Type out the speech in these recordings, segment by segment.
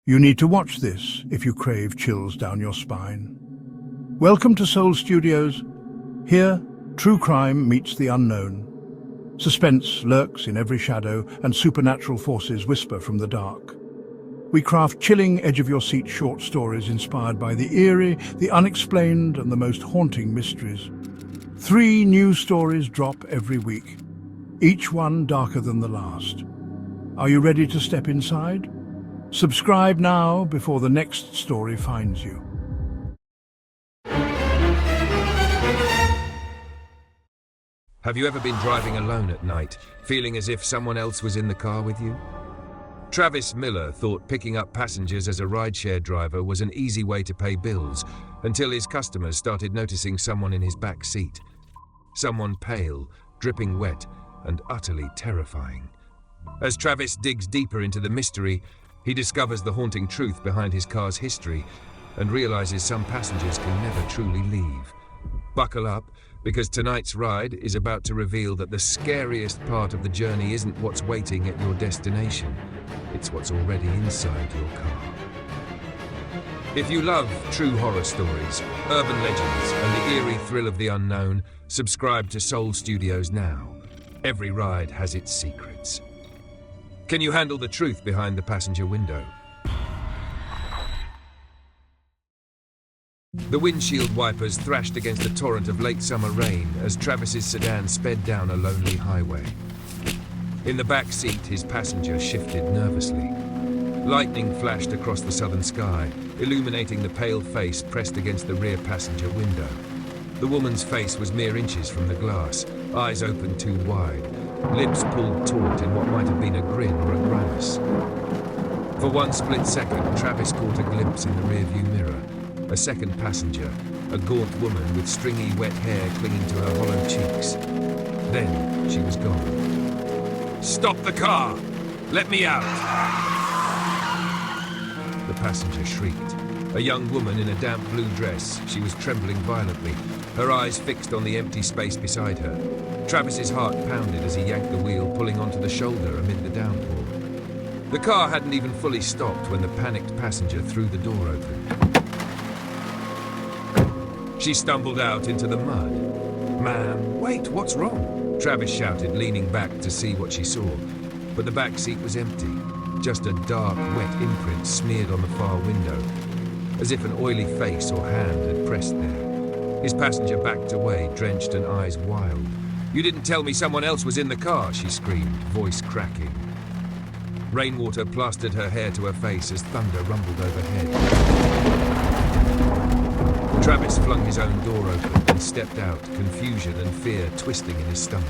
You need to watch this if you crave chills down your spine. Welcome to Soul Studios. Here, true crime meets the unknown. Suspense lurks in every shadow, and supernatural forces whisper from the dark. We craft chilling, edge-of-your-seat short stories inspired by the eerie, the unexplained, and the most haunting mysteries. 3 new stories drop every week, each one darker than the last. Are you ready to step inside? Subscribe now before the next story finds you. Have you ever been driving alone at night, feeling as if someone else was in the car with you? Travis Miller thought picking up passengers as a rideshare driver was an easy way to pay bills, until his customers started noticing someone in his back seat. Someone pale, dripping wet, and utterly terrifying. As Travis digs deeper into the mystery, he discovers the haunting truth behind his car's history and realizes some passengers can never truly leave. Buckle up, because tonight's ride is about to reveal that the scariest part of the journey isn't what's waiting at your destination, it's what's already inside your car. If you love true horror stories, urban legends, and the eerie thrill of the unknown, subscribe to Soul Studios now. Every ride has its secrets. Can you handle the truth behind the passenger window? The windshield wipers thrashed against a torrent of late summer rain as Travis's sedan sped down a lonely highway. In the back seat, his passenger shifted nervously. Lightning flashed across the southern sky, illuminating the pale face pressed against the rear passenger window. The woman's face was mere inches from the glass, eyes open too wide, lips pulled taut in what might have been a grin or a grimace. For one split second, Travis caught a glimpse in the rearview mirror. A second passenger, a gaunt woman with stringy wet hair clinging to her hollow cheeks. Then she was gone. "Stop the car! Let me out!" The passenger shrieked. A young woman in a damp blue dress, she was trembling violently, her eyes fixed on the empty space beside her. Travis's heart pounded as he yanked the wheel, pulling onto the shoulder amid the downpour. The car hadn't even fully stopped when the panicked passenger threw the door open. She stumbled out into the mud. "Ma'am, wait, what's wrong?" Travis shouted, leaning back to see what she saw. But the back seat was empty, just a dark, wet imprint smeared on the far window, as if an oily face or hand had pressed there. His passenger backed away, drenched and eyes wild. "You didn't tell me someone else was in the car," she screamed, voice cracking. Rainwater plastered her hair to her face as thunder rumbled overhead. Travis flung his own door open and stepped out, confusion and fear twisting in his stomach.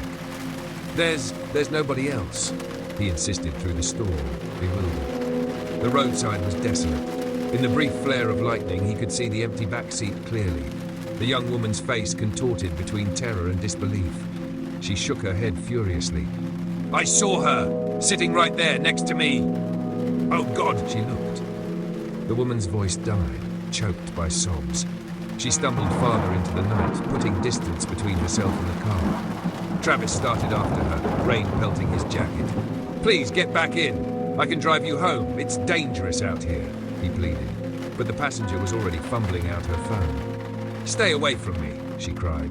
There's nobody else," he insisted through the storm, bewildered. The roadside was desolate. In the brief flare of lightning, he could see the empty back seat clearly. The young woman's face contorted between terror and disbelief. She shook her head furiously. "I saw her, sitting right there next to me. Oh God," she looked. The woman's voice died, choked by sobs. She stumbled farther into the night, putting distance between herself and the car. Travis started after her, rain pelting his jacket. "Please get back in. I can drive you home. It's dangerous out here," he pleaded. But the passenger was already fumbling out her phone. "Stay away from me," she cried.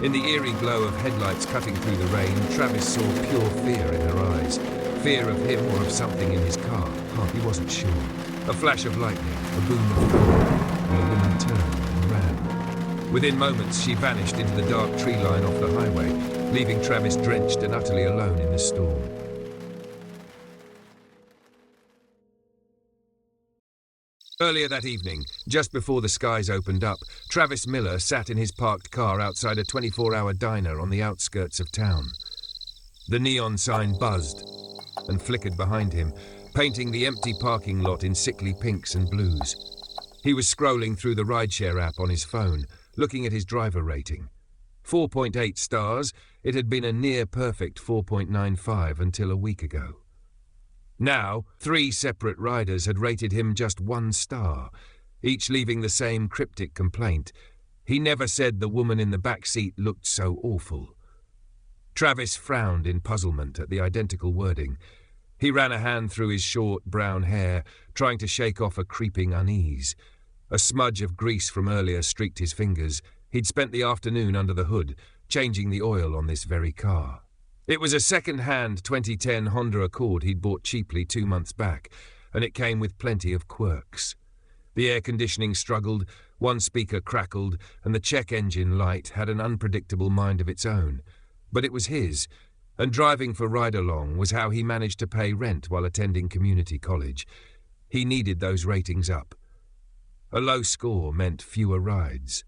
In the eerie glow of headlights cutting through the rain, Travis saw pure fear in her eyes. Fear of him or of something in his car. He wasn't sure. A flash of lightning, a boom of thunder, and the woman turned and ran. Within moments, she vanished into the dark tree line off the highway, leaving Travis drenched and utterly alone in the storm. Earlier that evening, just before the skies opened up, Travis Miller sat in his parked car outside a 24-hour diner on the outskirts of town. The neon sign buzzed and flickered behind him, painting the empty parking lot in sickly pinks and blues. He was scrolling through the rideshare app on his phone, looking at his driver rating. 4.8 stars, it had been a near-perfect 4.95 until a week ago. Now, 3 separate riders had rated him just 1 star, each leaving the same cryptic complaint. He never said the woman in the back seat looked so awful. Travis frowned in puzzlement at the identical wording. He ran a hand through his short, brown hair, trying to shake off a creeping unease. A smudge of grease from earlier streaked his fingers. He'd spent the afternoon under the hood, changing the oil on this very car. It was a second-hand 2010 Honda Accord he'd bought cheaply 2 months back, and it came with plenty of quirks. The air conditioning struggled, one speaker crackled, and the check engine light had an unpredictable mind of its own. But it was his, and driving for ride-along was how he managed to pay rent while attending community college. He needed those ratings up. A low score meant fewer rides.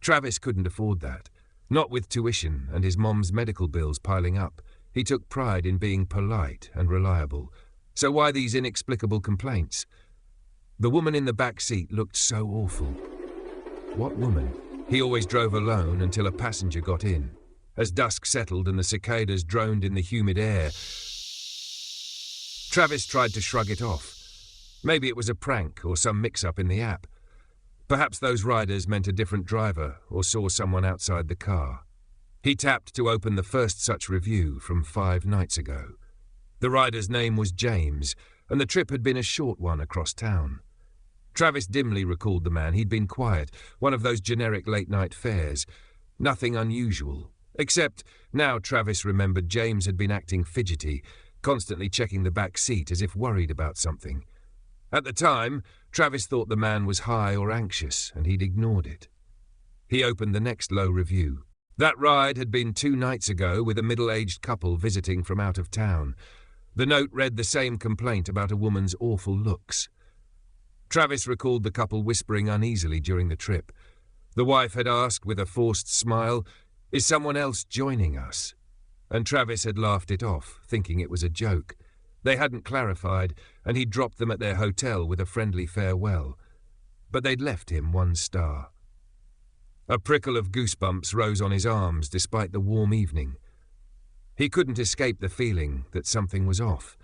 Travis couldn't afford that, not with tuition and his mom's medical bills piling up. He took pride in being polite and reliable. So why these inexplicable complaints? The woman in the back seat looked so awful. What woman? He always drove alone until a passenger got in. As dusk settled and the cicadas droned in the humid air, Travis tried to shrug it off. Maybe it was a prank or some mix-up in the app. Perhaps those riders meant a different driver or saw someone outside the car. He tapped to open the first such review from 5 nights ago. The rider's name was James, and the trip had been a short one across town. Travis dimly recalled the man. He'd been quiet, one of those generic late-night fares. Nothing unusual. Except now Travis remembered James had been acting fidgety, constantly checking the back seat as if worried about something. At the time, Travis thought the man was high or anxious, and he'd ignored it. He opened the next low review. That ride had been 2 nights ago with a middle-aged couple visiting from out of town. The note read the same complaint about a woman's awful looks. Travis recalled the couple whispering uneasily during the trip. The wife had asked with a forced smile, "Is someone else joining us?" And Travis had laughed it off, thinking it was a joke. They hadn't clarified, and he'd dropped them at their hotel with a friendly farewell. But they'd left him 1 star. A prickle of goosebumps rose on his arms despite the warm evening. He couldn't escape the feeling that something was off,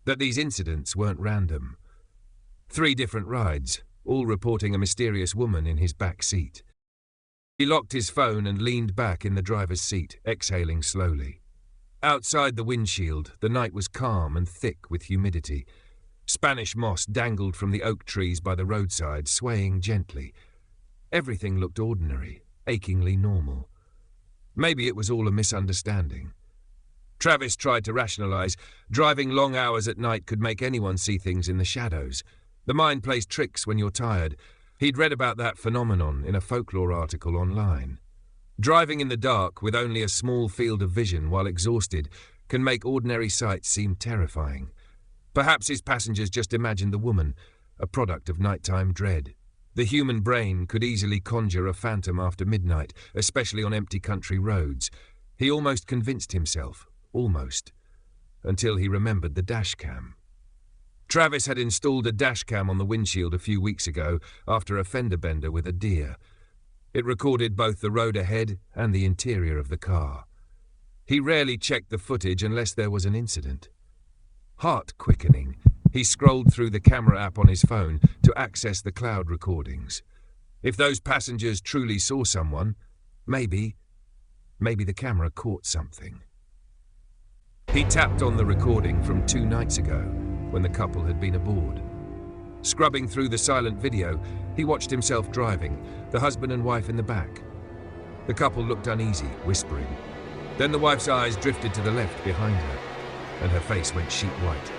that these incidents weren't random. 3 different rides, all reporting a mysterious woman in his back seat. He locked his phone and leaned back in the driver's seat, exhaling slowly. Outside the windshield, the night was calm and thick with humidity. Spanish moss dangled from the oak trees by the roadside, swaying gently. Everything looked ordinary, achingly normal. Maybe it was all a misunderstanding. Travis tried to rationalize. Driving long hours at night could make anyone see things in the shadows. The mind plays tricks when you're tired. He'd read about that phenomenon in a folklore article online. Driving in the dark with only a small field of vision while exhausted can make ordinary sights seem terrifying. Perhaps his passengers just imagined the woman, a product of nighttime dread. The human brain could easily conjure a phantom after midnight, especially on empty country roads. He almost convinced himself, until he remembered the dash cam. Travis had installed a dash cam on the windshield a few weeks ago after a fender bender with a deer. It recorded both the road ahead and the interior of the car. He rarely checked the footage unless there was an incident. Heart quickening, he scrolled through the camera app on his phone to access the cloud recordings. If those passengers truly saw someone, maybe the camera caught something. He tapped on the recording from 2 nights ago, when the couple had been aboard. Scrubbing through the silent video, he watched himself driving, the husband and wife in the back. The couple looked uneasy, whispering. Then the wife's eyes drifted to the left behind her, and her face went sheet white.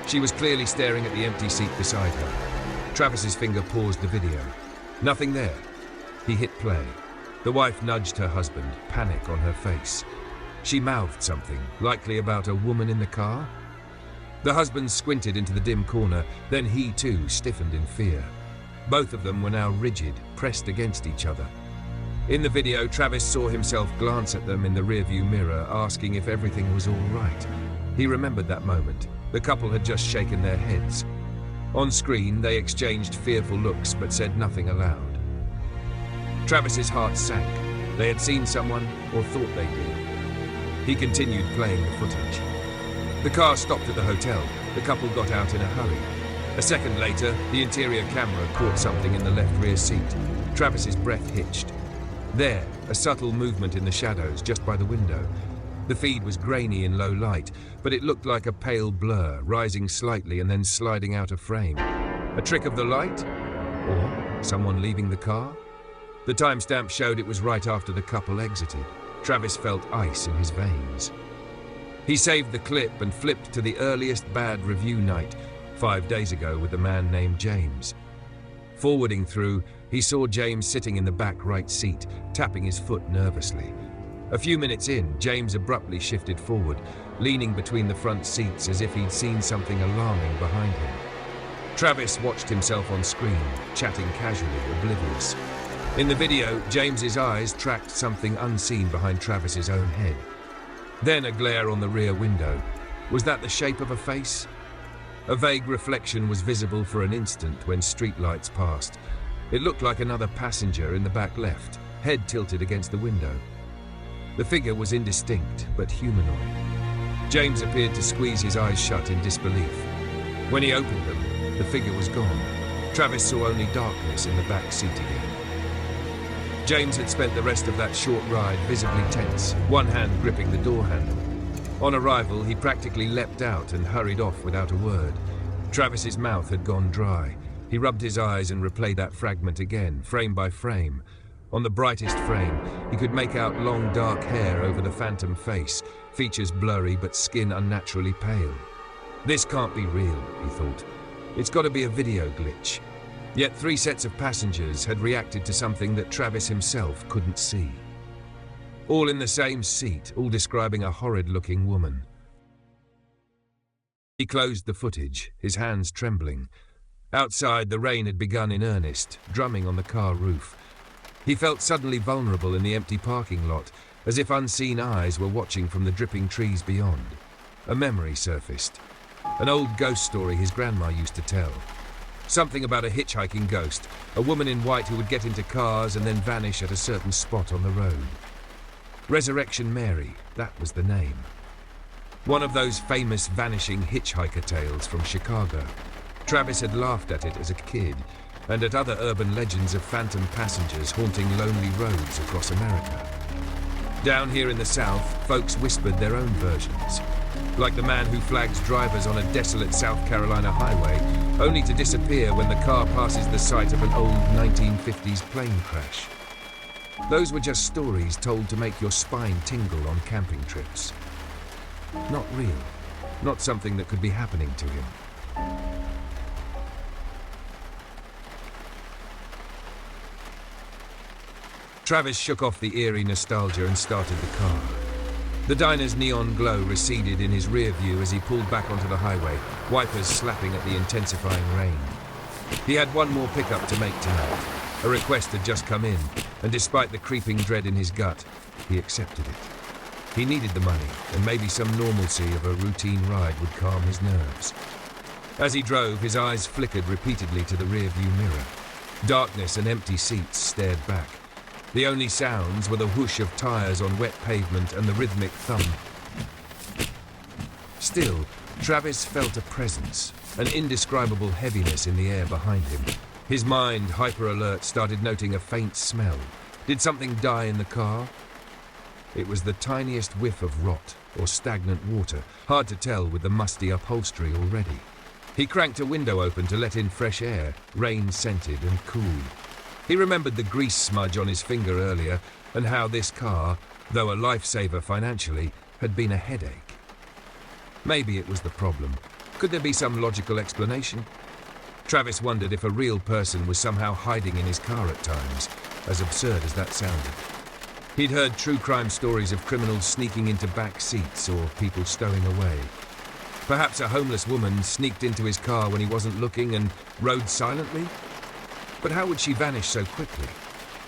She was clearly staring at the empty seat beside her. Travis's finger paused the video. Nothing there. He hit play. The wife nudged her husband, panic on her face. She mouthed something, likely about a woman in the car. The husband squinted into the dim corner, then he too stiffened in fear. Both of them were now rigid, pressed against each other. In the video, Travis saw himself glance at them in the rearview mirror, asking if everything was all right. He remembered that moment. The couple had just shaken their heads. On screen, they exchanged fearful looks but said nothing aloud. Travis's heart sank. They had seen someone, or thought they did. He continued playing the footage. The car stopped at the hotel. The couple got out in a hurry. A second later, the interior camera caught something in the left rear seat. Travis's breath hitched. There, a subtle movement in the shadows just by the window. The feed was grainy in low light, but it looked like a pale blur, rising slightly and then sliding out of frame. A trick of the light? Or someone leaving the car? The timestamp showed it was right after the couple exited. Travis felt ice in his veins. He saved the clip and flipped to the earliest bad review night, 5 days ago, with a man named James. Forwarding through, he saw James sitting in the back right seat, tapping his foot nervously. A few minutes in, James abruptly shifted forward, leaning between the front seats as if he'd seen something alarming behind him. Travis watched himself on screen, chatting casually, oblivious. In the video, James's eyes tracked something unseen behind Travis's own head. Then a glare on the rear window. Was that the shape of a face? A vague reflection was visible for an instant when streetlights passed. It looked like another passenger in the back left, head tilted against the window. The figure was indistinct, but humanoid. James appeared to squeeze his eyes shut in disbelief. When he opened them, the figure was gone. Travis saw only darkness in the back seat again. James had spent the rest of that short ride visibly tense, one hand gripping the door handle. On arrival, he practically leapt out and hurried off without a word. Travis's mouth had gone dry. He rubbed his eyes and replayed that fragment again, frame by frame. On the brightest frame, he could make out long dark hair over the phantom face, features blurry but skin unnaturally pale. This can't be real, he thought. It's got to be a video glitch. Yet 3 sets of passengers had reacted to something that Travis himself couldn't see. All in the same seat, all describing a horrid-looking woman. He closed the footage, his hands trembling. Outside, the rain had begun in earnest, drumming on the car roof. He felt suddenly vulnerable in the empty parking lot, as if unseen eyes were watching from the dripping trees beyond. A memory surfaced. An old ghost story his grandma used to tell. Something about a hitchhiking ghost, a woman in white who would get into cars and then vanish at a certain spot on the road. Resurrection Mary, that was the name. One of those famous vanishing hitchhiker tales from Chicago. Travis had laughed at it as a kid, and at other urban legends of phantom passengers haunting lonely roads across America. Down here in the South, folks whispered their own versions. Like the man who flags drivers on a desolate South Carolina highway, only to disappear when the car passes the site of an old 1950s plane crash. Those were just stories told to make your spine tingle on camping trips. Not real. Not something that could be happening to him. Travis shook off the eerie nostalgia and started the car. The diner's neon glow receded in his rear view as he pulled back onto the highway, wipers slapping at the intensifying rain. He had one more pickup to make tonight. A request had just come in, and despite the creeping dread in his gut, he accepted it. He needed the money, and maybe some normalcy of a routine ride would calm his nerves. As he drove, his eyes flickered repeatedly to the rearview mirror. Darkness and empty seats stared back. The only sounds were the whoosh of tires on wet pavement and the rhythmic thump. Still, Travis felt a presence, an indescribable heaviness in the air behind him. His mind, hyper-alert, started noting a faint smell. Did something die in the car? It was the tiniest whiff of rot or stagnant water, hard to tell with the musty upholstery already. He cranked a window open to let in fresh air, rain-scented and cool. He remembered the grease smudge on his finger earlier and how this car, though a lifesaver financially, had been a headache. Maybe it was the problem. Could there be some logical explanation? Travis wondered if a real person was somehow hiding in his car at times, as absurd as that sounded. He'd heard true crime stories of criminals sneaking into back seats or people stowing away. Perhaps a homeless woman sneaked into his car when he wasn't looking and rode silently? But how would she vanish so quickly?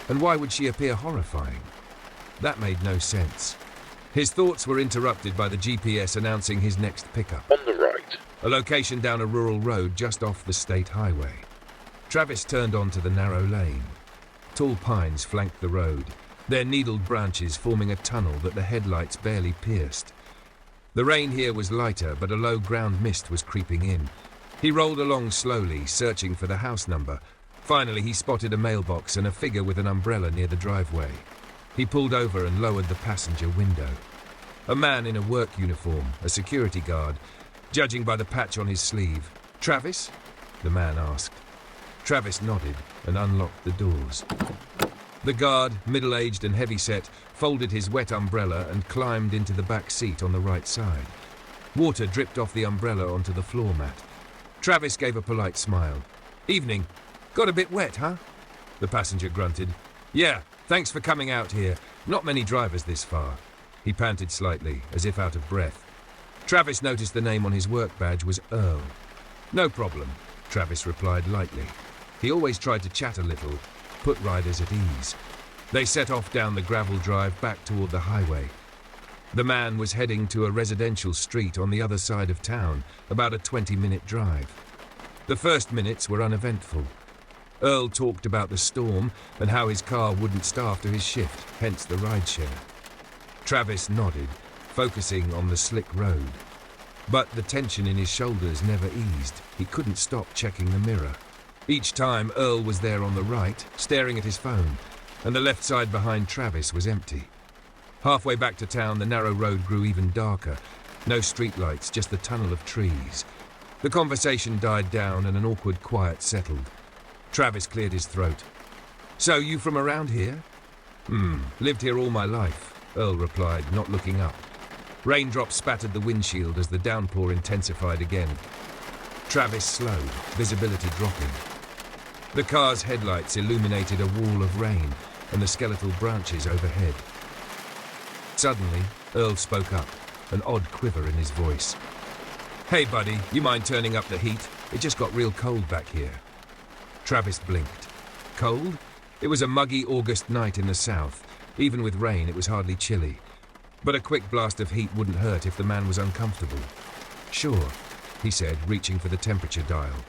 And why would she appear horrifying? That made no sense. His thoughts were interrupted by the GPS announcing his next pickup. On the right. A location down a rural road just off the state highway. Travis turned onto the narrow lane. Tall pines flanked the road, their needled branches forming a tunnel that the headlights barely pierced. The rain here was lighter, but a low ground mist was creeping in. He rolled along slowly, searching for the house number. Finally, he spotted a mailbox and a figure with an umbrella near the driveway. He pulled over and lowered the passenger window. A man in a work uniform, a security guard, judging by the patch on his sleeve. "Travis?" the man asked. Travis nodded and unlocked the doors. The guard, middle-aged and heavy-set, folded his wet umbrella and climbed into the back seat on the right side. Water dripped off the umbrella onto the floor mat. Travis gave a polite smile. "Evening. Got a bit wet, huh?" The passenger grunted. "Yeah, thanks for coming out here. Not many drivers this far." He panted slightly, as if out of breath. Travis noticed the name on his work badge was Earl. "No problem," Travis replied lightly. He always tried to chat a little, put riders at ease. They set off down the gravel drive back toward the highway. The man was heading to a residential street on the other side of town, about a 20-minute drive. The first minutes were uneventful. Earl talked about the storm and how his car wouldn't start after his shift, hence the rideshare. Travis nodded, focusing on the slick road. But the tension in his shoulders never eased. He couldn't stop checking the mirror. Each time Earl was there on the right, staring at his phone, and the left side behind Travis was empty. Halfway back to town, the narrow road grew even darker. No streetlights, just the tunnel of trees. The conversation died down and an awkward quiet settled. Travis cleared his throat. "So, you from around here?" Lived here all my life," Earl replied, not looking up. Raindrops spattered the windshield as the downpour intensified again. Travis slowed, visibility dropping. The car's headlights illuminated a wall of rain and the skeletal branches overhead. Suddenly, Earl spoke up, an odd quiver in his voice. "Hey, buddy, you mind turning up the heat? It just got real cold back here." Travis blinked. Cold? It was a muggy August night in the south. Even with rain, it was hardly chilly. But a quick blast of heat wouldn't hurt if the man was uncomfortable. "Sure," he said, reaching for the temperature dial.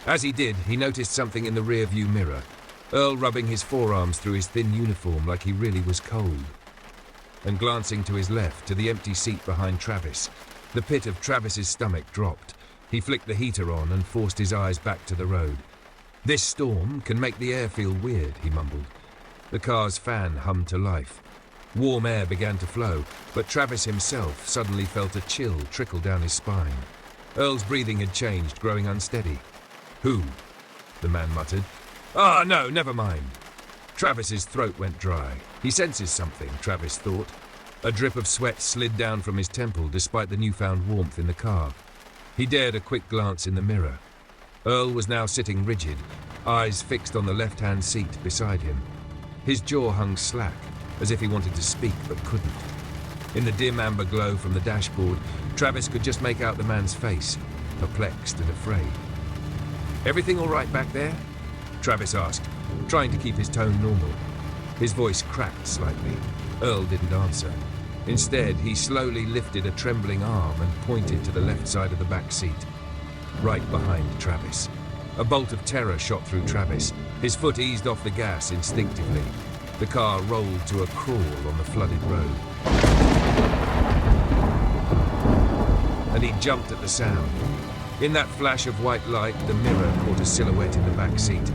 As he did, he noticed something in the rear-view mirror. Earl rubbing his forearms through his thin uniform like he really was cold. And glancing to his left, to the empty seat behind Travis, the pit of Travis's stomach dropped. He flicked the heater on and forced his eyes back to the road. "This storm can make the air feel weird," he mumbled. The car's fan hummed to life. Warm air began to flow, but Travis himself suddenly felt a chill trickle down his spine. Earl's breathing had changed, growing unsteady. "Who?" the man muttered. "Ah, no, never mind." Travis's throat went dry. He senses something, Travis thought. A drip of sweat slid down from his temple despite the newfound warmth in the car. He dared a quick glance in the mirror. Earl was now sitting rigid, eyes fixed on the left-hand seat beside him. His jaw hung slack, as if he wanted to speak but couldn't. In the dim amber glow from the dashboard, Travis could just make out the man's face, perplexed and afraid. "Everything all right back there?" Travis asked, trying to keep his tone normal. His voice cracked slightly. Earl didn't answer. Instead, he slowly lifted a trembling arm and pointed to the left side of the back seat, right behind Travis. A bolt of terror shot through Travis. His foot eased off the gas instinctively. The car rolled to a crawl on the flooded road. And he jumped at the sound. In that flash of white light, the mirror caught a silhouette in the back seat.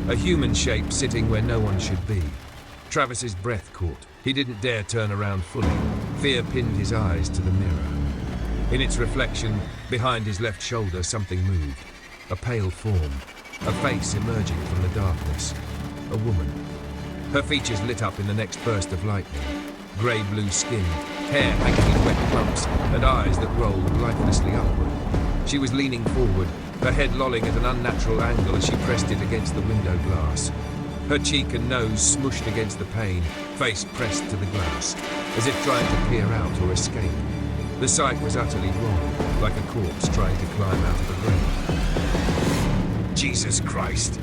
A human shape sitting where no one should be. Travis's breath caught. He didn't dare turn around fully. Fear pinned his eyes to the mirror. In its reflection, behind his left shoulder, something moved. A pale form. A face emerging from the darkness. A woman. Her features lit up in the next burst of lightning. Grey-blue skin, hair hanging in wet clumps, and eyes that rolled lifelessly upward. She was leaning forward, her head lolling at an unnatural angle as she pressed it against the window glass. Her cheek and nose smushed against the pane, face pressed to the glass, as if trying to peer out or escape. The sight was utterly wrong, like a corpse trying to climb out of the grave. "Jesus Christ!"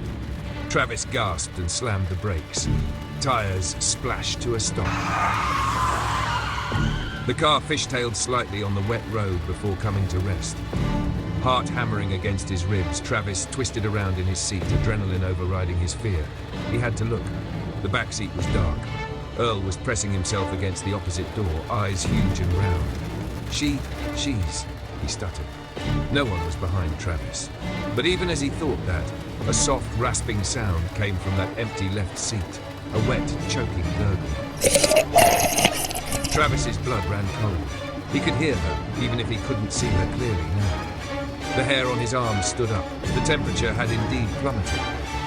Travis gasped and slammed the brakes. Tires splashed to a stop. The car fishtailed slightly on the wet road before coming to rest. Heart hammering against his ribs, Travis twisted around in his seat, adrenaline overriding his fear. He had to look. The back seat was dark. Earl was pressing himself against the opposite door, eyes huge and round. She's, he stuttered. No one was behind Travis. But even as he thought that, a soft, rasping sound came from that empty left seat, a wet, choking gurgle. Travis's blood ran cold. He could hear her, even if he couldn't see her clearly now. The hair on his arms stood up. The temperature had indeed plummeted.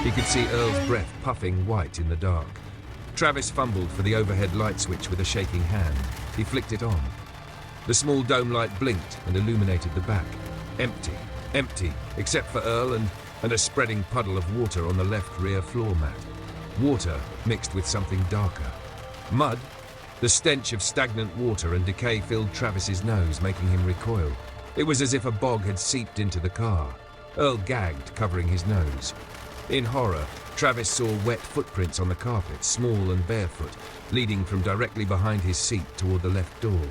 He could see Earl's breath puffing white in the dark. Travis fumbled for the overhead light switch with a shaking hand. He flicked it on. The small dome light blinked and illuminated the back. Empty, empty, except for Earl and a spreading puddle of water on the left rear floor mat. Water mixed with something darker. Mud? The stench of stagnant water and decay filled Travis's nose, making him recoil. It was as if a bog had seeped into the car. Earl gagged, covering his nose. In horror, Travis saw wet footprints on the carpet, small and barefoot, leading from directly behind his seat toward the left door.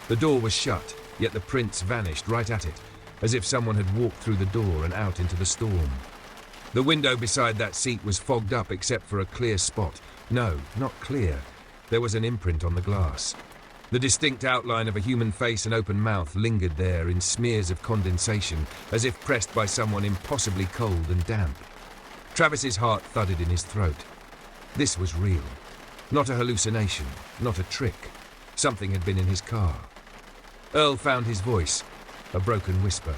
The door was shut, yet the prints vanished right at it, as if someone had walked through the door and out into the storm. The window beside that seat was fogged up except for a clear spot. No, not clear. There was an imprint on the glass. The distinct outline of a human face and open mouth lingered there in smears of condensation, as if pressed by someone impossibly cold and damp. Travis's heart thudded in his throat. This was real. Not a hallucination, not a trick. Something had been in his car. Earl found his voice, a broken whisper.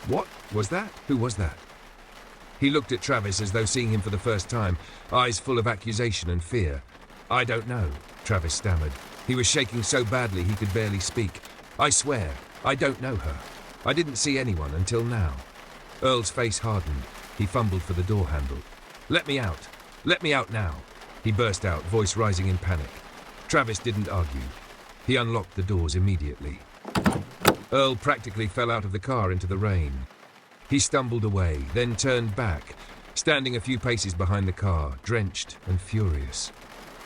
What was that? Who was that? He looked at Travis as though seeing him for the first time, eyes full of accusation and fear. I don't know, Travis stammered. He was shaking so badly he could barely speak. I swear, I don't know her. I didn't see anyone until now. Earl's face hardened. He fumbled for the door handle. Let me out. Let me out now. He burst out, voice rising in panic. Travis didn't argue. He unlocked the doors immediately. Earl practically fell out of the car into the rain. He stumbled away, then turned back, standing a few paces behind the car, drenched and furious.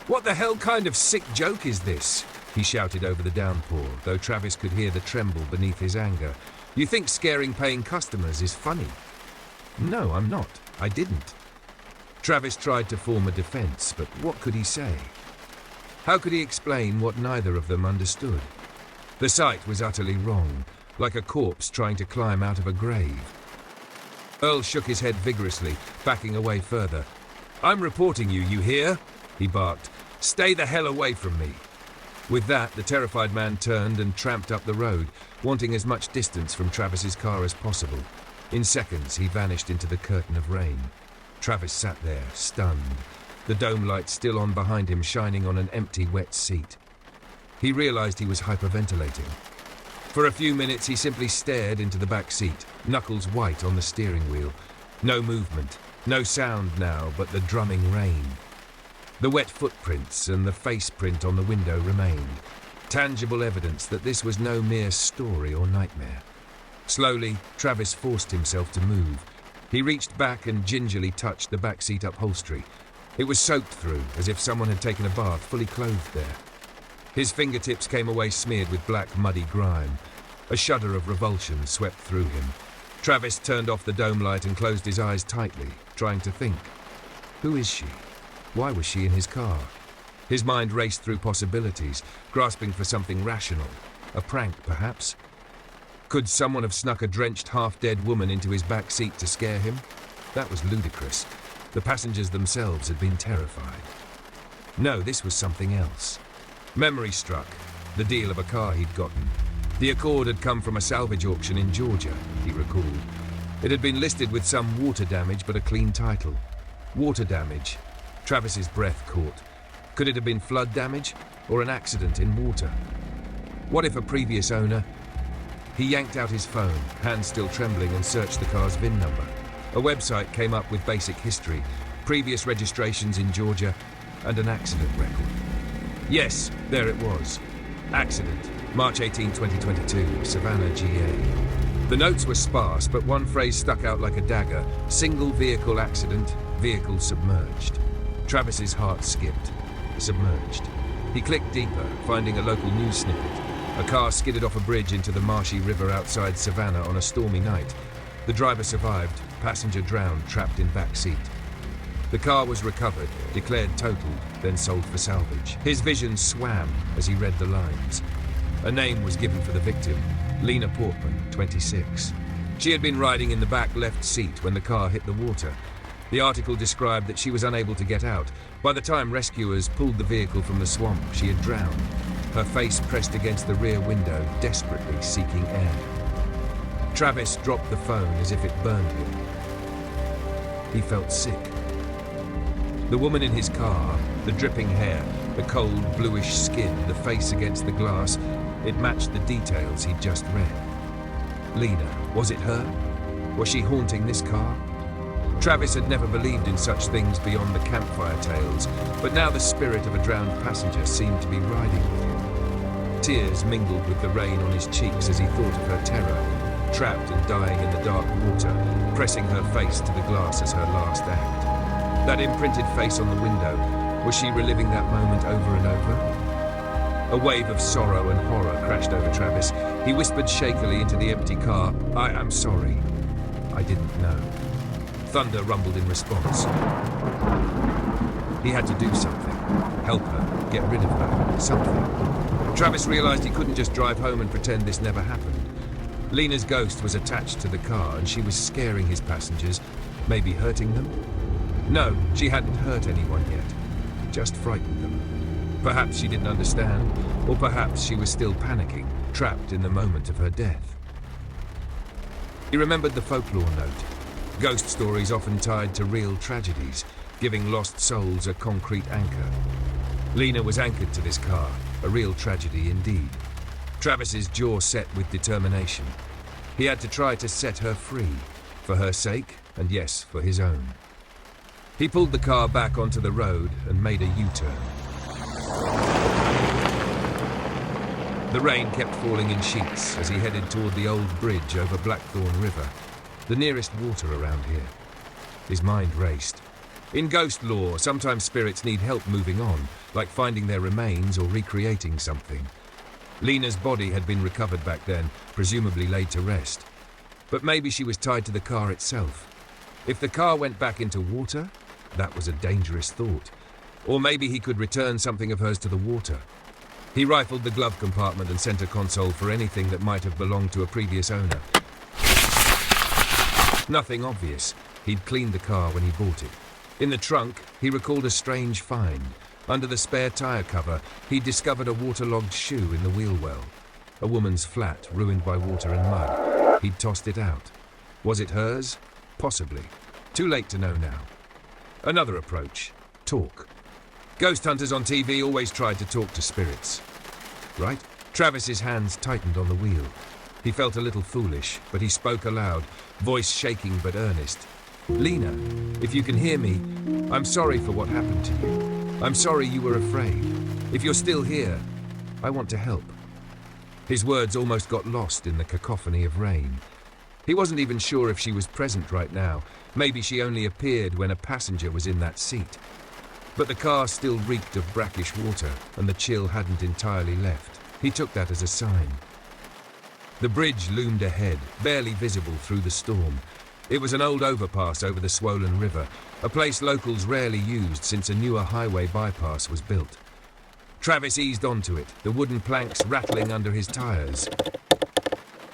What the hell kind of sick joke is this? He shouted over the downpour, though Travis could hear the tremble beneath his anger. You think scaring paying customers is funny? No, I'm not. I didn't. Travis tried to form a defense, but what could he say? How could he explain what neither of them understood? The sight was utterly wrong, like a corpse trying to climb out of a grave. Earl shook his head vigorously, backing away further. I'm reporting you, you hear? He barked. Stay the hell away from me. With that, the terrified man turned and tramped up the road, wanting as much distance from Travis's car as possible. In seconds, he vanished into the curtain of rain. Travis sat there, stunned, the dome light still on behind him, shining on an empty, wet seat. He realized he was hyperventilating. For a few minutes, he simply stared into the back seat, knuckles white on the steering wheel. No movement, no sound now but the drumming rain. The wet footprints and the face print on the window remained, tangible evidence that this was no mere story or nightmare. Slowly, Travis forced himself to move. He reached back and gingerly touched the backseat upholstery. It was soaked through, as if someone had taken a bath, fully clothed there. His fingertips came away smeared with black, muddy grime. A shudder of revulsion swept through him. Travis turned off the dome light and closed his eyes tightly, trying to think. Who is she? Why was she in his car? His mind raced through possibilities, grasping for something rational. A prank, perhaps? Could someone have snuck a drenched, half-dead woman into his back seat to scare him? That was ludicrous. The passengers themselves had been terrified. No, this was something else. Memory struck. The deal of a car he'd gotten. The Accord had come from a salvage auction in Georgia, he recalled. It had been listed with some water damage, but a clean title. Water damage. Travis's breath caught. Could it have been flood damage or an accident in water? What if a previous owner... He yanked out his phone, hands still trembling, and searched the car's VIN number. A website came up with basic history, previous registrations in Georgia, and an accident record. Yes, there it was. Accident, March 18, 2022, Savannah, GA. The notes were sparse, but one phrase stuck out like a dagger. Single vehicle accident, vehicle submerged. Travis's heart skipped. Submerged. He clicked deeper, finding a local news snippet. A car skidded off a bridge into the marshy river outside Savannah on a stormy night. The driver survived, passenger drowned, trapped in back seat. The car was recovered, declared totaled, then sold for salvage. His vision swam as he read the lines. A name was given for the victim, Lena Portman, 26. She had been riding in the back left seat when the car hit the water. The article described that she was unable to get out. By the time rescuers pulled the vehicle from the swamp, she had drowned. her face pressed against the rear window, desperately seeking air. Travis dropped the phone as if it burned him. He felt sick. The woman in his car, the dripping hair, the cold bluish skin, the face against the glass, it matched the details he'd just read. Lena, was it her? Was she haunting this car? Travis had never believed in such things beyond the campfire tales, but now the spirit of a drowned passenger seemed to be riding with him. Tears mingled with the rain on his cheeks as he thought of her terror, trapped and dying in the dark water, pressing her face to the glass as her last act. That imprinted face on the window, was she reliving that moment over and over? A wave of sorrow and horror crashed over Travis. He whispered shakily into the empty car, I'm sorry. I didn't know. Thunder rumbled in response. He had to do something. Help her, get rid of her, something. Travis realized he couldn't just drive home and pretend this never happened. Lena's ghost was attached to the car and she was scaring his passengers, maybe hurting them. No, she hadn't hurt anyone yet, just frightened them. Perhaps she didn't understand, or perhaps she was still panicking, trapped in the moment of her death. He remembered the folklore note. Ghost stories often tied to real tragedies, giving lost souls a concrete anchor. Lena was anchored to this car, a real tragedy indeed. Travis's jaw set with determination. He had to try to set her free, for her sake, and yes, for his own. He pulled the car back onto the road and made a U-turn. The rain kept falling in sheets as he headed toward the old bridge over Blackthorn River, the nearest water around here. His mind raced. In ghost lore, sometimes spirits need help moving on, like finding their remains or recreating something. Lena's body had been recovered back then, presumably laid to rest. But maybe she was tied to the car itself. If the car went back into water, that was a dangerous thought. Or maybe he could return something of hers to the water. He rifled the glove compartment and center console for anything that might have belonged to a previous owner. Nothing obvious. He'd cleaned the car when he bought it. In the trunk, he recalled a strange find. Under the spare tire cover, he'd discovered a waterlogged shoe in the wheel well. A woman's flat, ruined by water and mud. He'd tossed it out. Was it hers? Possibly. Too late to know now. Another approach. Talk. Ghost hunters on TV always tried to talk to spirits. Right? Travis's hands tightened on the wheel. He felt a little foolish, but he spoke aloud, voice shaking but earnest. Lena, if you can hear me, I'm sorry for what happened to you. I'm sorry you were afraid. If you're still here, I want to help. His words almost got lost in the cacophony of rain. He wasn't even sure if she was present right now. Maybe she only appeared when a passenger was in that seat. But the car still reeked of brackish water, and the chill hadn't entirely left. He took that as a sign. The bridge loomed ahead, barely visible through the storm. It was an old overpass over the swollen river, a place locals rarely used since a newer highway bypass was built. Travis eased onto it, the wooden planks rattling under his tires.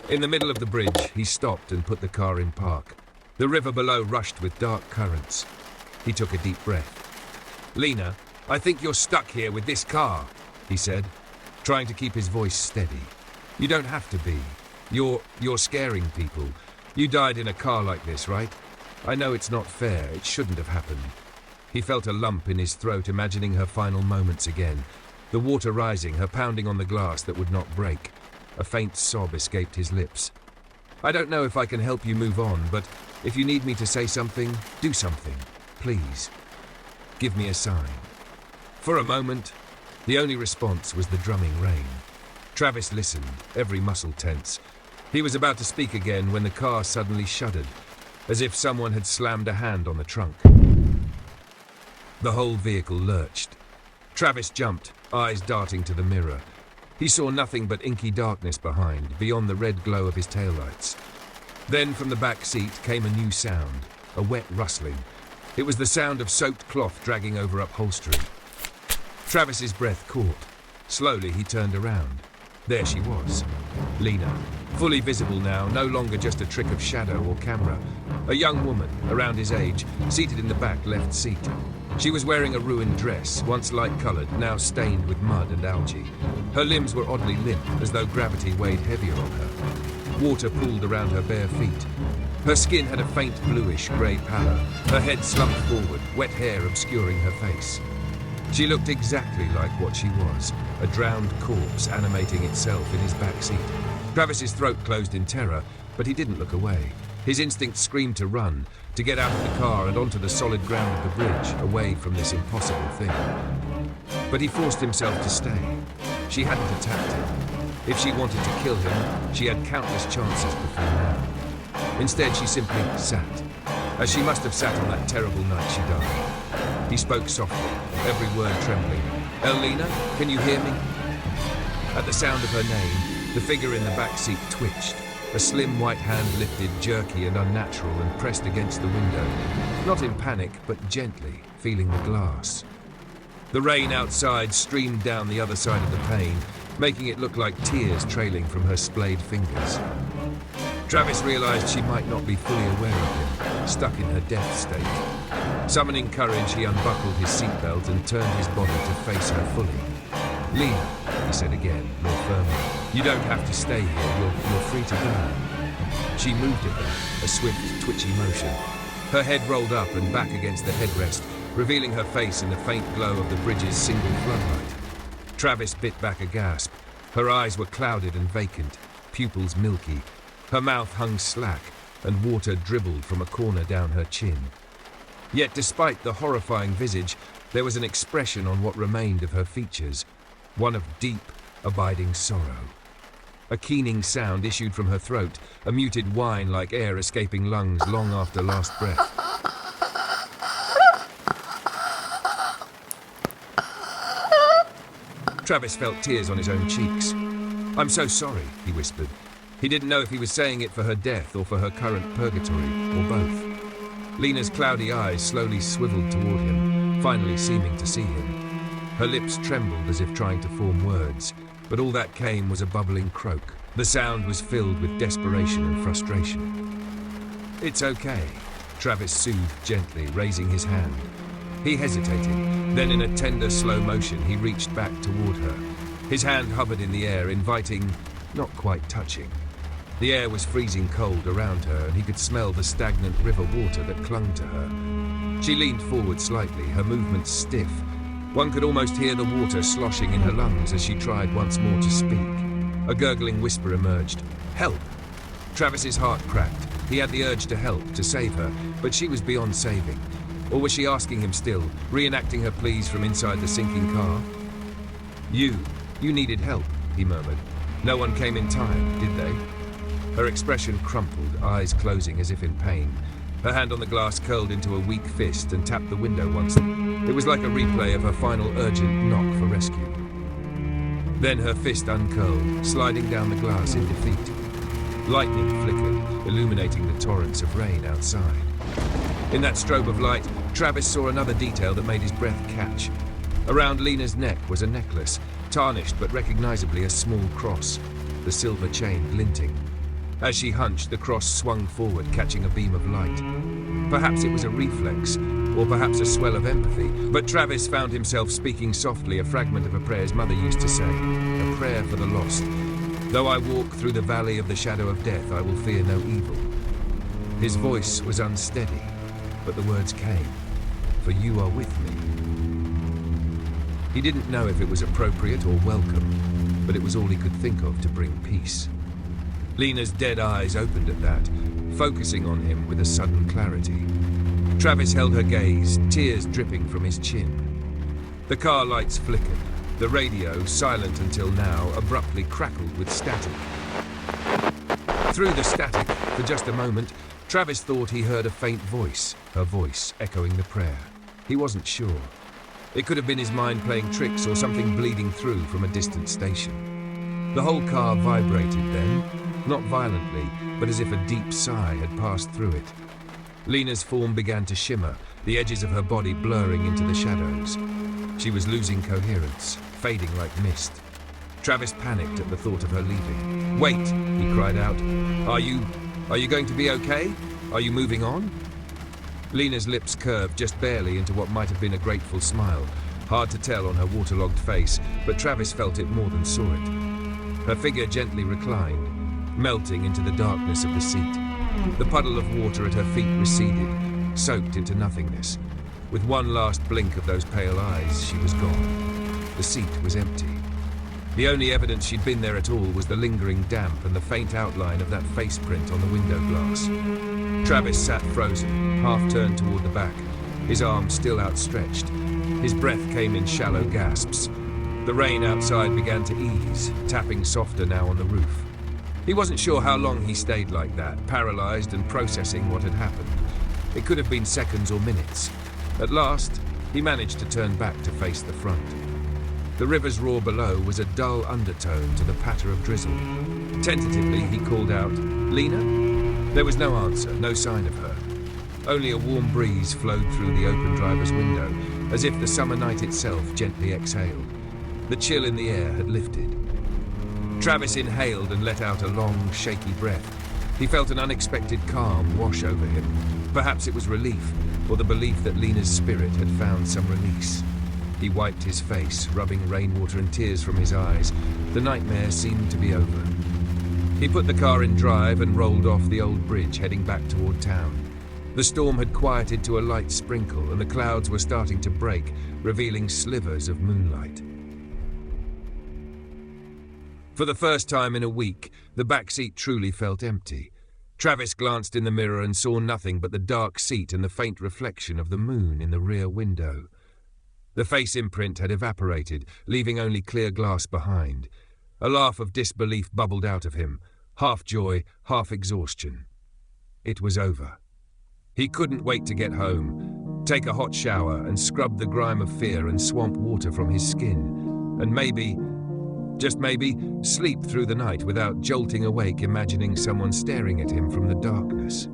In the middle of the bridge, he stopped and put the car in park. The river below rushed with dark currents. He took a deep breath. Lena, I think you're stuck here with this car, he said, trying to keep his voice steady. You don't have to be. You're scaring people. You died in a car like this, right? I know it's not fair. It shouldn't have happened. He felt a lump in his throat, imagining her final moments again. The water rising, her pounding on the glass that would not break. A faint sob escaped his lips. I don't know if I can help you move on, but if you need me to say something, do something, please. Give me a sign. For a moment, the only response was the drumming rain. Travis listened, every muscle tense. He was about to speak again when the car suddenly shuddered, as if someone had slammed a hand on the trunk. The whole vehicle lurched. Travis jumped, eyes darting to the mirror. He saw nothing but inky darkness behind, beyond the red glow of his taillights. Then from the back seat came a new sound, a wet rustling. It was the sound of soaked cloth dragging over upholstery. Travis's breath caught. Slowly he turned around. There she was, Lena, Fully visible now, no longer just a trick of shadow or camera. A young woman, around his age, seated in the back left seat. She was wearing a ruined dress, once light-coloured, now stained with mud and algae. Her limbs were oddly limp, as though gravity weighed heavier on her. Water pooled around her bare feet. Her skin had a faint bluish-grey pallor, her head slumped forward, wet hair obscuring her face. She looked exactly like what she was, a drowned corpse animating itself in his back seat. Travis's throat closed in terror, but he didn't look away. His instinct screamed to run, to get out of the car and onto the solid ground of the bridge, away from this impossible thing. But he forced himself to stay. She hadn't attacked him. If she wanted to kill him, she had countless chances before now. Instead, she simply sat, as she must have sat on that terrible night she died. He spoke softly, every word trembling. "Elena, can you hear me?" At the sound of her name, the figure in the back seat twitched. A slim white hand lifted, jerky and unnatural, and pressed against the window. Not in panic, but gently, feeling the glass. The rain outside streamed down the other side of the pane, making it look like tears trailing from her splayed fingers. Travis realized she might not be fully aware of him, stuck in her death state. Summoning courage, he unbuckled his seatbelt and turned his body to face her fully. "Lena," he said again, more firmly, "you don't have to stay here, you're free to go." She moved at that, a swift, twitchy motion. Her head rolled up and back against the headrest, revealing her face in the faint glow of the bridge's single floodlight. Travis bit back a gasp. Her eyes were clouded and vacant, pupils milky. Her mouth hung slack, and water dribbled from a corner down her chin. Yet despite the horrifying visage, there was an expression on what remained of her features, one of deep, abiding sorrow. A keening sound issued from her throat, a muted whine like air escaping lungs long after last breath. Travis felt tears on his own cheeks. "I'm so sorry," he whispered. He didn't know if he was saying it for her death or for her current purgatory, or both. Lena's cloudy eyes slowly swiveled toward him, finally seeming to see him. Her lips trembled as if trying to form words, but all that came was a bubbling croak. The sound was filled with desperation and frustration. "It's okay," Travis soothed gently, raising his hand. He hesitated, then in a tender slow motion he reached back toward her. His hand hovered in the air, inviting, not quite touching. The air was freezing cold around her, and he could smell the stagnant river water that clung to her. She leaned forward slightly, her movements stiff. One could almost hear the water sloshing in her lungs as she tried once more to speak. A gurgling whisper emerged. "Help!" Travis's heart cracked. He had the urge to help, to save her, but she was beyond saving. Or was she asking him still, reenacting her pleas from inside the sinking car? You needed help," he murmured. "No one came in time, did they?" Her expression crumpled, eyes closing as if in pain. Her hand on the glass curled into a weak fist and tapped the window once. It was like a replay of her final urgent knock for rescue. Then her fist uncurled, sliding down the glass in defeat. Lightning flickered, illuminating the torrents of rain outside. In that strobe of light, Travis saw another detail that made his breath catch. Around Lena's neck was a necklace, tarnished but recognizably a small cross, the silver chain glinting. As she hunched, the cross swung forward, catching a beam of light. Perhaps it was a reflex, or perhaps a swell of empathy, but Travis found himself speaking softly a fragment of a prayer his mother used to say, a prayer for the lost. "Though I walk through the valley of the shadow of death, I will fear no evil." His voice was unsteady, but the words came, "For you are with me." He didn't know if it was appropriate or welcome, but it was all he could think of to bring peace. Lena's dead eyes opened at that, focusing on him with a sudden clarity. Travis held her gaze, tears dripping from his chin. The car lights flickered. The radio, silent until now, abruptly crackled with static. Through the static, for just a moment, Travis thought he heard a faint voice, her voice echoing the prayer. He wasn't sure. It could have been his mind playing tricks or something bleeding through from a distant station. The whole car vibrated then, not violently, but as if a deep sigh had passed through it. Lena's form began to shimmer, the edges of her body blurring into the shadows. She was losing coherence, fading like mist. Travis panicked at the thought of her leaving. "Wait," he cried out. Are you going to be okay? Are you moving on?" Lena's lips curved just barely into what might have been a grateful smile, hard to tell on her waterlogged face, but Travis felt it more than saw it. Her figure gently reclined, melting into the darkness of the seat. The puddle of water at her feet receded, soaked into nothingness. With one last blink of those pale eyes, she was gone. The seat was empty. The only evidence she'd been there at all was the lingering damp and the faint outline of that face print on the window glass. Travis sat frozen, half turned toward the back, his arms still outstretched. His breath came in shallow gasps. The rain outside began to ease, tapping softer now on the roof. He wasn't sure how long he stayed like that, paralyzed and processing what had happened. It could have been seconds or minutes. At last, he managed to turn back to face the front. The river's roar below was a dull undertone to the patter of drizzle. Tentatively, he called out, "Lena?" There was no answer, no sign of her. Only a warm breeze flowed through the open driver's window, as if the summer night itself gently exhaled. The chill in the air had lifted. Travis inhaled and let out a long, shaky breath. He felt an unexpected calm wash over him. Perhaps it was relief, or the belief that Lena's spirit had found some release. He wiped his face, rubbing rainwater and tears from his eyes. The nightmare seemed to be over. He put the car in drive and rolled off the old bridge, heading back toward town. The storm had quieted to a light sprinkle, and the clouds were starting to break, revealing slivers of moonlight. For the first time in a week, the back seat truly felt empty. Travis glanced in the mirror and saw nothing but the dark seat and the faint reflection of the moon in the rear window. The face imprint had evaporated, leaving only clear glass behind. A laugh of disbelief bubbled out of him, half joy, half exhaustion. It was over. He couldn't wait to get home, take a hot shower and scrub the grime of fear and swamp water from his skin, and maybe, just maybe, sleep through the night without jolting awake imagining someone staring at him from the darkness.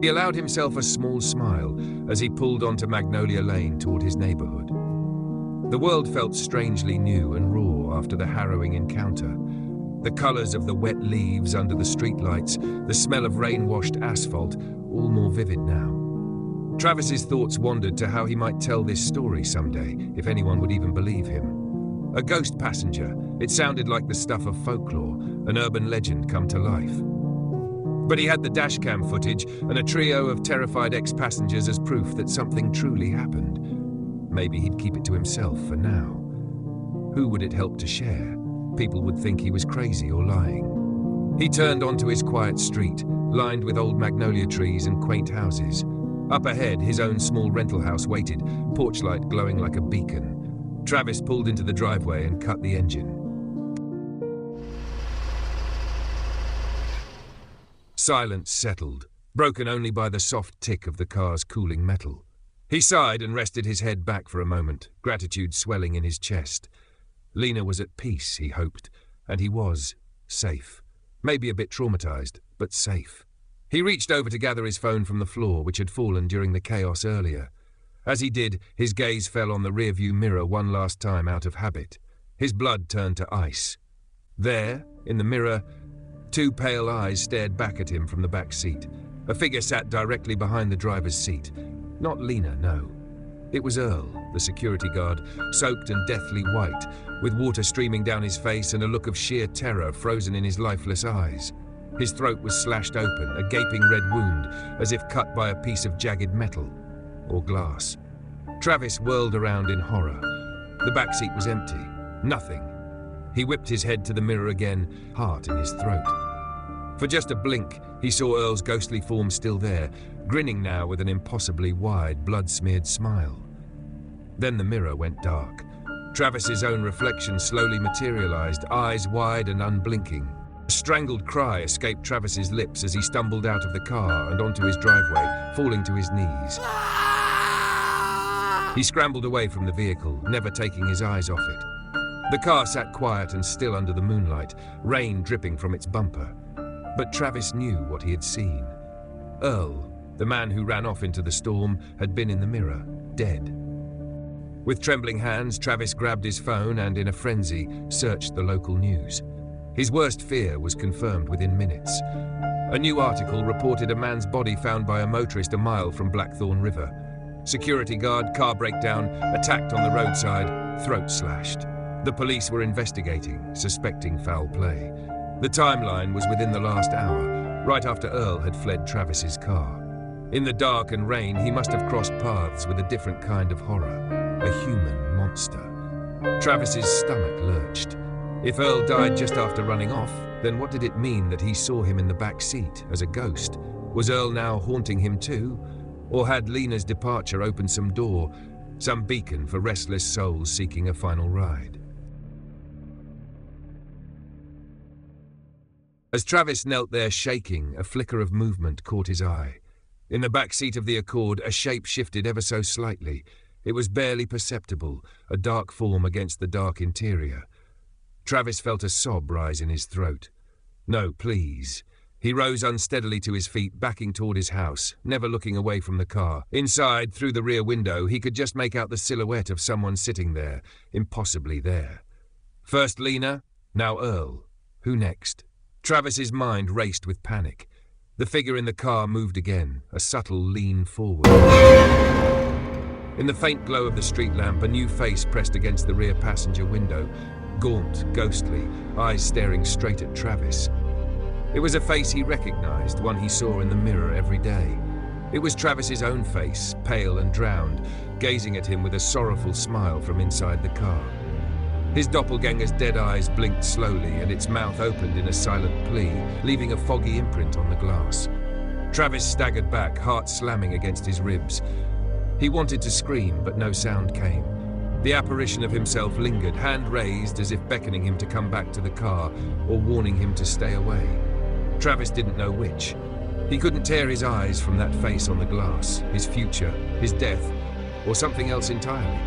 He allowed himself a small smile as he pulled onto Magnolia Lane toward his neighborhood. The world felt strangely new and raw after the harrowing encounter. The colors of the wet leaves under the streetlights, the smell of rain-washed asphalt, all more vivid now. Travis's thoughts wandered to how he might tell this story someday, if anyone would even believe him. A ghost passenger, it sounded like the stuff of folklore, an urban legend come to life. But he had the dashcam footage and a trio of terrified ex-passengers as proof that something truly happened. Maybe he'd keep it to himself for now. Who would it help to share? People would think he was crazy or lying. He turned onto his quiet street, lined with old magnolia trees and quaint houses. Up ahead, his own small rental house waited, porchlight glowing like a beacon. Travis pulled into the driveway and cut the engine. Silence settled, broken only by the soft tick of the car's cooling metal. He sighed and rested his head back for a moment, gratitude swelling in his chest. Lena was at peace, he hoped, and he was safe. Maybe a bit traumatized, but safe. He reached over to gather his phone from the floor, which had fallen during the chaos earlier. As he did, his gaze fell on the rearview mirror one last time out of habit. His blood turned to ice. There, in the mirror, two pale eyes stared back at him from the back seat. A figure sat directly behind the driver's seat. Not Lena, no. It was Earl, the security guard, soaked and deathly white, with water streaming down his face and a look of sheer terror frozen in his lifeless eyes. His throat was slashed open, a gaping red wound, as if cut by a piece of jagged metal or glass. Travis whirled around in horror. The back seat was empty. Nothing. He whipped his head to the mirror again, heart in his throat. For just a blink, he saw Earl's ghostly form still there, grinning now with an impossibly wide, blood-smeared smile. Then the mirror went dark. Travis's own reflection slowly materialized, eyes wide and unblinking. A strangled cry escaped Travis's lips as he stumbled out of the car and onto his driveway, falling to his knees. He scrambled away from the vehicle, never taking his eyes off it. The car sat quiet and still under the moonlight, rain dripping from its bumper. But Travis knew what he had seen. Earl, the man who ran off into the storm, had been in the mirror, dead. With trembling hands, Travis grabbed his phone and, in a frenzy, searched the local news. His worst fear was confirmed within minutes. A new article reported a man's body found by a motorist a mile from Blackthorn River. Security guard, car breakdown, attacked on the roadside, throat slashed. The police were investigating, suspecting foul play. The timeline was within the last hour, right after Earl had fled Travis's car. In the dark and rain, he must have crossed paths with a different kind of horror, a human monster. Travis's stomach lurched. If Earl died just after running off, then what did it mean that he saw him in the back seat as a ghost? Was Earl now haunting him too? Or had Lena's departure opened some door, some beacon for restless souls seeking a final ride? As Travis knelt there shaking, a flicker of movement caught his eye. In the back seat of the Accord, a shape shifted ever so slightly. It was barely perceptible, a dark form against the dark interior. Travis felt a sob rise in his throat. No, please. He rose unsteadily to his feet, backing toward his house, never looking away from the car. Inside, through the rear window, he could just make out the silhouette of someone sitting there, impossibly there. First Lena, now Earl. Who next? Travis's mind raced with panic. The figure in the car moved again, a subtle lean forward. In the faint glow of the street lamp, a new face pressed against the rear passenger window, gaunt, ghostly, eyes staring straight at Travis. It was a face he recognized, one he saw in the mirror every day. It was Travis's own face, pale and drowned, gazing at him with a sorrowful smile from inside the car. His doppelganger's dead eyes blinked slowly, and its mouth opened in a silent plea, leaving a foggy imprint on the glass. Travis staggered back, heart slamming against his ribs. He wanted to scream, but no sound came. The apparition of himself lingered, hand raised as if beckoning him to come back to the car or warning him to stay away. Travis didn't know which. He couldn't tear his eyes from that face on the glass, his future, his death, or something else entirely.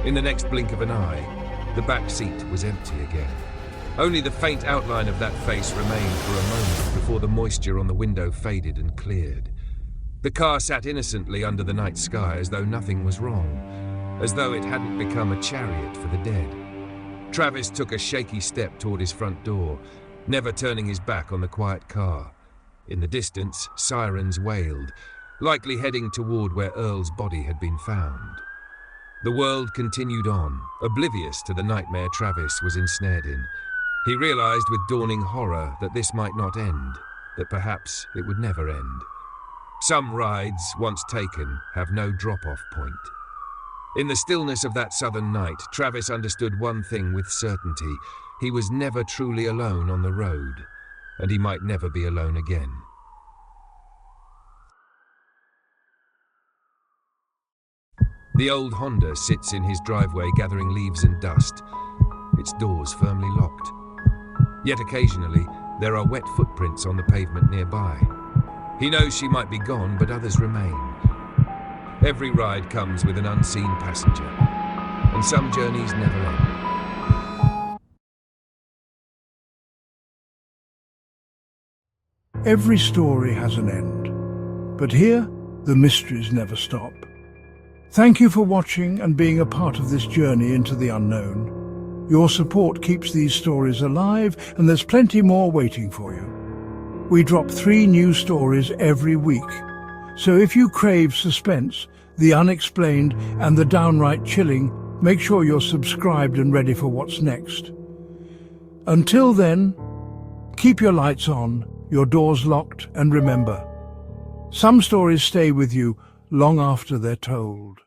In the next blink of an eye, the back seat was empty again. Only the faint outline of that face remained for a moment before the moisture on the window faded and cleared. The car sat innocently under the night sky as though nothing was wrong, as though it hadn't become a chariot for the dead. Travis took a shaky step toward his front door, never turning his back on the quiet car. In the distance, sirens wailed, likely heading toward where Earl's body had been found. The world continued on, oblivious to the nightmare Travis was ensnared in. He realized with dawning horror that this might not end, that perhaps it would never end. Some rides, once taken, have no drop-off point. In the stillness of that southern night, Travis understood one thing with certainty. He was never truly alone on the road, and he might never be alone again. The old Honda sits in his driveway gathering leaves and dust, its doors firmly locked. Yet occasionally, there are wet footprints on the pavement nearby. He knows she might be gone, but others remain. Every ride comes with an unseen passenger, and some journeys never end. Every story has an end, but here, the mysteries never stop. Thank you for watching and being a part of this journey into the unknown. Your support keeps these stories alive, and there's plenty more waiting for you. We drop 3 new stories every week, so if you crave suspense, the unexplained, and the downright chilling, make sure you're subscribed and ready for what's next. Until then, keep your lights on, your doors locked, and remember, some stories stay with you long after they're told.